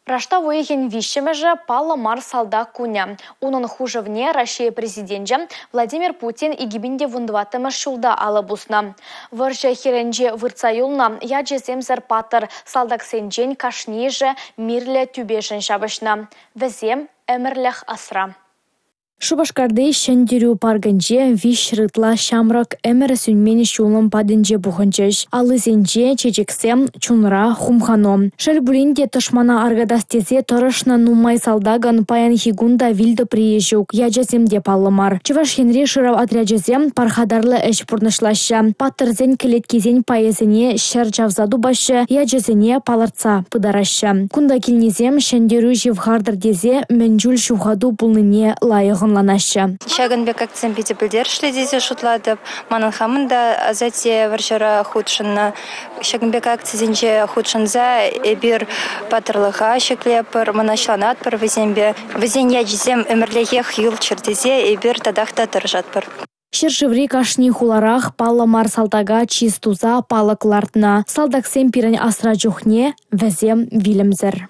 Рашта выехен вишемеже пала мар салда куня. Унын хужевне Россия президенте Владимир Путин и гибинде вундватымы шулда алабусна. Выржа херенже вырца юлна яджесем зарпатыр салдак сенжен кашниже мирле тюбешен шабышна. Везем эмерлях асра. Шубашкарды шендерю парганже виш рытла шамрак эмер сүнмени шулым падынже буханчыш. Алызенже чечексем чунра хумханом. Шельбулинде тышмана аргадастезе торышна нумай салдаган паян хигунда вилді приезжук. Яджаземде паллымар. Чываш хенри шырав отряджазем пархадарлы эш пурнышлаща. Паттырзен келеткезен паезене шер жавзаду башы яджазене паларца пыдараща. Кунда килнезем шендерю живхардырдезе менжул шухаду пулныне лайығын. Шагынбек акцент бедепілдер шледезе шутладып, манын хамында азате варшара худшынна. Шагынбек акцентенже худшынза эбир патырлыға шеклепір, манашланат пір візенбе. Візен яджезем өмірлегех юл чердезе эбир тадақта тұржатпыр. Шыршыври кашни хуларах палла мар салтага чистуза палыклартна. Салдаксем пирен асра жухне везем вилемзер.